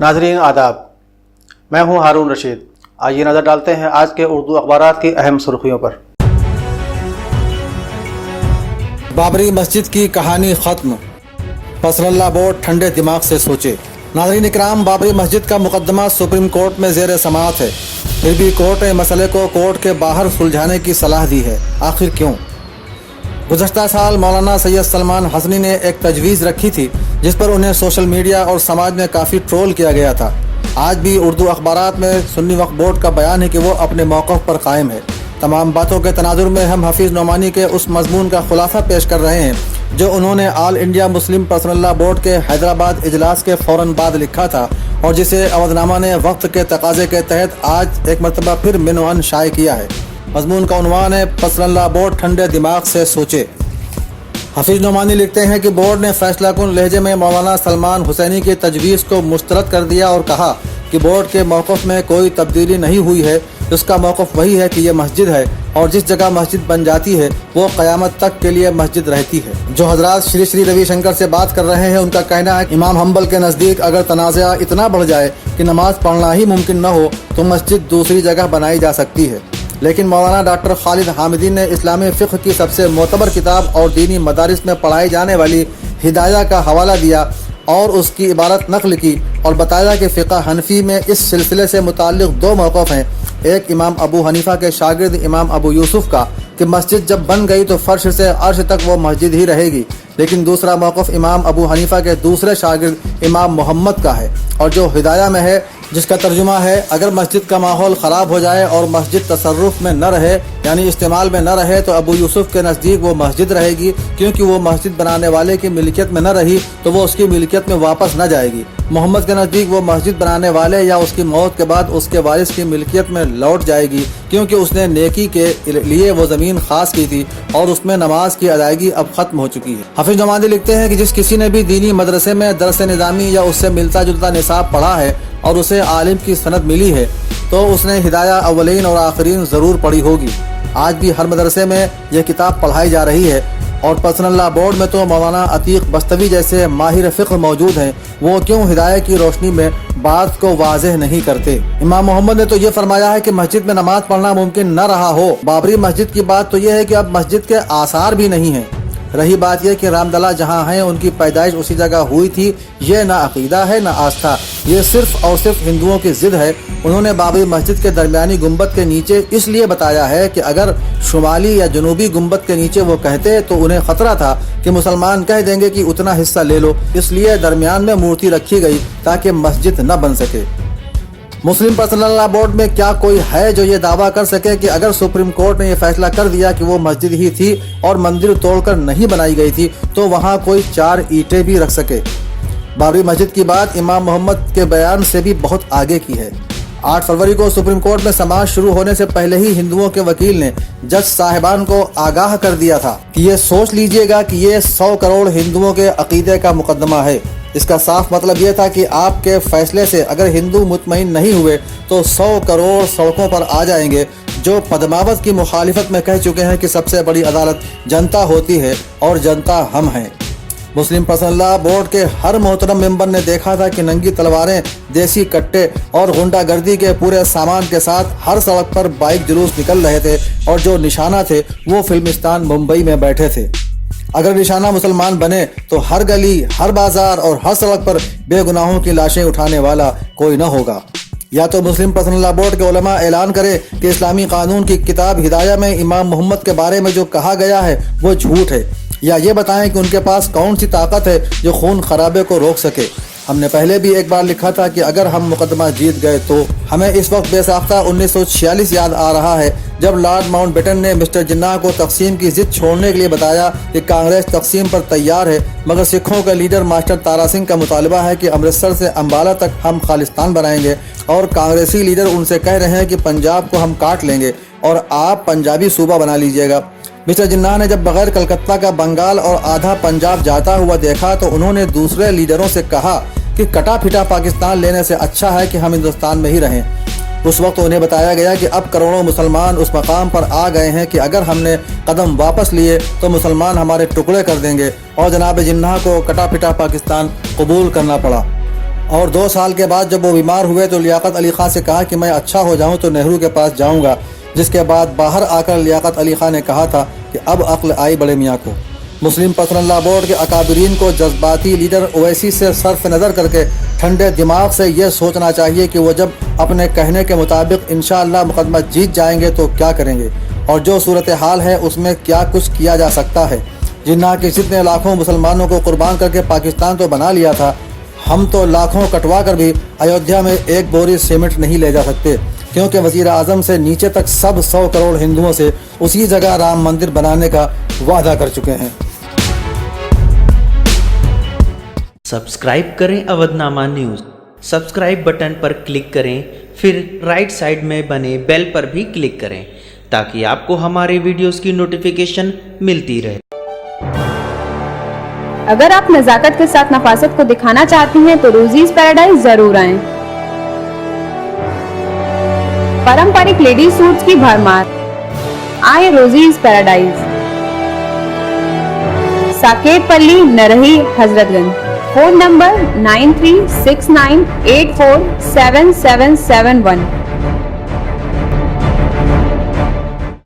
नाज़रीन आदाब, मैं हूं हारून रशीद। आइए नज़र डालते हैं आज के उर्दू अखबारात की अहम सुर्खियों पर। बाबरी मस्जिद की कहानी ख़त्म, नसरुल्लाह बोर्ड ठंडे दिमाग से सोचे। नाज़रीन इकराम, बाबरी मस्जिद का मुकदमा सुप्रीम कोर्ट में ज़ेर समाअत है, फिर भी कोर्ट ने मसले को कोर्ट के बाहर सुलझाने की सलाह दी है। आखिर क्यों? गुज़श्ता साल मौलाना सैयद सलमान हसनी ने एक तजवीज़ रखी थी जिस पर उन्हें सोशल मीडिया और समाज में काफ़ी ट्रोल किया गया था। आज भी उर्दू अखबारात में सुन्नी वक्फ बोर्ड का बयान है कि वो अपने मौक़िफ़ पर कायम है। तमाम बातों के तनाजुर में हम हफीज़ नोमानी के उस मज़मून का खुलासा पेश कर रहे हैं जो उन्होंने all India Muslim personal board के हैदराबाद इजलास के फ़ौरन बाद लिखा था और जिसे अवधनामा ने वक्त के तकाजे के तहत आज एक मरतबा फिर मिनवान शाये किया है। मज़मून का उन्वान है पर्सनल बोर्ड ठंडे दिमाग से सोचे। हफीज़ नोमानी लिखते हैं कि बोर्ड ने फैसला कुन लहजे में मौलाना सलमान हुसैनी की तजवीज़ को मुस्तरद कर दिया और कहा कि बोर्ड के मौक़िफ़ में कोई तब्दीली नहीं हुई है। उसका मौक़िफ़ वही है कि यह मस्जिद है और जिस जगह मस्जिद बन जाती है वो क़यामत तक के लिए मस्जिद रहती है। जो हजरात श्री श्री रविशंकर से बात कर रहे हैं उनका कहना है कि इमाम हम्बल के नज़दीक अगर तनाज़ा इतना बढ़ जाए कि नमाज पढ़ना ही मुमकिन न हो तो मस्जिद दूसरी जगह बनाई जा सकती है। लेकिन मौलाना डॉक्टर खालिद हामिदी ने इस्लामी फ़िक़्ह की सबसे मोतबर किताब और दीनी मदारिस में पढ़ाई जाने वाली हिदाया का हवाला दिया और उसकी इबारत नक़ल की और बताया कि फ़िक़्ह हनफ़ी में इस सिलसिले से मुताल्लिक़ दो मौक़िफ़ हैं। एक इमाम अबू हनीफ़ा के शागिर्द इमाम अबू यूसुफ़ का कि मस्जिद जब बन गई तो फ़र्श से अर्श तक वो मस्जिद ही रहेगी, लेकिन दूसरा मौक़िफ़ इमाम अबू हनीफ़ा के दूसरे शागिर्द इमाम मोहम्मद का है और जो हिदाया में है, जिसका तर्जुमा है अगर मस्जिद का माहौल ख़राब हो जाए और मस्जिद तसर्रुफ़ में न रहे यानी इस्तेमाल में न रहे तो अबू यूसुफ़ के नज़दीक वो मस्जिद रहेगी, क्योंकि वो मस्जिद बनाने वाले की मिल्कियत में न रही तो वो उसकी मिल्कियत में वापस न जाएगी। मोहम्मद के नज़दीक वो मस्जिद बनाने वाले या उसकी मौत के बाद उसके वारिस की मिल्कियत में लौट जाएगी, क्योंकि उसने नेकी के लिए वो ज़मीन ख़ास की थी और उसमें नमाज की अदायगी अब ख़त्म हो चुकी है। हफीज़ नोमानी लिखते हैं कि जिस किसी ने भी दीनी मदरसे में दरस निज़ामी या उससे मिलता जुलता निसाब पढ़ा है और उसे आलिम की सनद मिली है तो उसने हिदाया अव्वलीन और आखिरीन ज़रूर पढ़ी होगी। आज भी हर मदरसे में यह किताब पढ़ाई जा रही है और पर्सनल बोर्ड में तो मौलाना अतीक बस्तवी जैसे माहिर फ़िक़्ह मौजूद हैं। वो क्यों हिदाया की रोशनी में बात को वाज़ेह नहीं करते? इमाम मोहम्मद ने तो ये फरमाया है कि मस्जिद में नमाज पढ़ना मुमकिन न रहा हो। बाबरी मस्जिद की बात तो यह है कि अब मस्जिद के आसार भी नहीं हैं। रही बात यह कि रामदला जहाँ हैं उनकी पैदाइश उसी जगह हुई थी, ये ना अकीदा है ना आस्था, ये सिर्फ और सिर्फ हिंदुओं की ज़िद है। उन्होंने बाबरी मस्जिद के दरमियानी गुंबद के नीचे इसलिए बताया है कि अगर शुमाली या जनूबी गुंबद के नीचे वो कहते तो उन्हें ख़तरा था कि मुसलमान कह देंगे कि उतना हिस्सा ले लो, इसलिए दरमियान में मूर्ति रखी गई ताकि मस्जिद न बन सके। मुस्लिम पर्सनल बोर्ड में क्या कोई है जो ये दावा कर सके कि अगर सुप्रीम कोर्ट ने यह फैसला कर दिया कि वो मस्जिद ही थी और मंदिर तोड़कर नहीं बनाई गई थी तो वहाँ कोई 4 ईंटें भी रख सके? बाबरी मस्जिद की बात इमाम मोहम्मद के बयान से भी बहुत आगे की है। 8 फरवरी को सुप्रीम कोर्ट में समाज शुरू होने से पहले ही हिंदुओं के वकील ने जज साहिबान को आगाह कर दिया था कि ये सोच लीजिएगा कि ये 100 करोड़ हिंदुओं के अकीदे का मुकदमा है। इसका साफ मतलब ये था कि आपके फैसले से अगर हिंदू मुतमईन नहीं हुए तो 100 करोड़ सड़कों पर आ जाएंगे, जो पद्मावत की मुखालिफत में कह चुके हैं कि सबसे बड़ी अदालत जनता होती है और जनता हम हैं। मुस्लिम पर्सनल बोर्ड के हर मोहतरम मेंबर ने देखा था कि नंगी तलवारें, देसी कट्टे और गुंडागर्दी के पूरे सामान के साथ हर सड़क पर बाइक जुलूस निकल रहे थे और जो निशाना थे वो फिल्मिस्तान मुंबई में बैठे थे। अगर निशाना मुसलमान बने तो हर गली, हर बाजार और हर सड़क पर बेगुनाहों की लाशें उठाने वाला कोई न होगा। या तो मुस्लिम पर्सनल बोर्ड के उलमा ऐलान करे कि इस्लामी कानून की किताब हिदाया में इमाम मोहम्मद के बारे में जो कहा गया है वो झूठ है, या ये बताएं कि उनके पास कौन सी ताकत है जो खून खराबे को रोक सके। हमने पहले भी एक बार लिखा था कि अगर हम मुकदमा जीत गए तो हमें इस वक्त बेसाख्ता 1946 याद आ रहा है जब लॉर्ड माउंटबेटन ने मिस्टर जिन्ना को तकसीम की जिद छोड़ने के लिए बताया कि कांग्रेस तकसीम पर तैयार है, मगर सिखों के लीडर मास्टर तारा सिंह का मुतालबा है कि अमृतसर से अम्बाला तक हम खालिस्तान बनाएंगे और कांग्रेसी लीडर उनसे कह रहे हैं कि पंजाब को हम काट लेंगे और आप पंजाबी सूबा बना लीजिएगा। मिस्टर जिन्ना ने जब बगैर कलकत्ता का बंगाल और आधा पंजाब जाता हुआ देखा तो उन्होंने दूसरे लीडरों से कहा कि कटा फिटा पाकिस्तान लेने से अच्छा है कि हम हिंदुस्तान में ही रहें। उस वक्त उन्हें बताया गया कि अब करोड़ों मुसलमान उस मकाम पर आ गए हैं कि अगर हमने कदम वापस लिए तो मुसलमान हमारे टुकड़े कर देंगे और जनाब जिन्ना को कटा फिटा पाकिस्तान कबूल करना पड़ा। اور 2 سال کے بعد جب وہ بیمار ہوئے تو لیاقت علی خان سے کہا کہ میں اچھا ہو جاؤں تو نہرو کے پاس جاؤں گا، جس کے بعد باہر آ کر لیاقت علی خان نے کہا تھا کہ اب عقل آئی بڑے میاں کو۔ مسلم پرسنل لا بورڈ کے اکابرین کو جذباتی لیڈر اویسی سے صرف نظر کر کے ٹھنڈے دماغ سے یہ سوچنا چاہیے کہ وہ جب اپنے کہنے کے مطابق انشاءاللہ مقدمہ جیت جائیں گے تو کیا کریں گے، اور جو صورتحال ہے اس میں کیا کچھ کیا جا سکتا ہے۔ جناح کے جتنے لاکھوں مسلمانوں کو قربان کر کے پاکستان تو بنا لیا تھا، ہم تو لاکھوں کٹوا کر بھی ایودھیا میں ایک بوری سیمنٹ نہیں لے جا سکتے، کیونکہ وزیر اعظم سے نیچے تک سب 100 کروڑ ہندوؤں سے اسی جگہ رام مندر بنانے کا وعدہ کر چکے ہیں۔ سبسکرائب کریں اودھ نامہ نیوز، سبسکرائب بٹن پر کلک کریں، پھر رائٹ سائڈ میں بنے بیل پر بھی کلک کریں تاکہ آپ کو ہمارے ویڈیوز کی نوٹیفیکیشن ملتی رہے۔ اگر آپ نزاکت کے ساتھ نفاست کو دکھانا چاہتی ہیں تو روزیز پیراڈائز ضرور آئیں۔ پرمپرک لیڈیز سوٹس کی بھرمار، آئیں روزیز پیراڈائز، ساکیت پلی، نرہی، حضرت گنج۔ Phone number 9369847771۔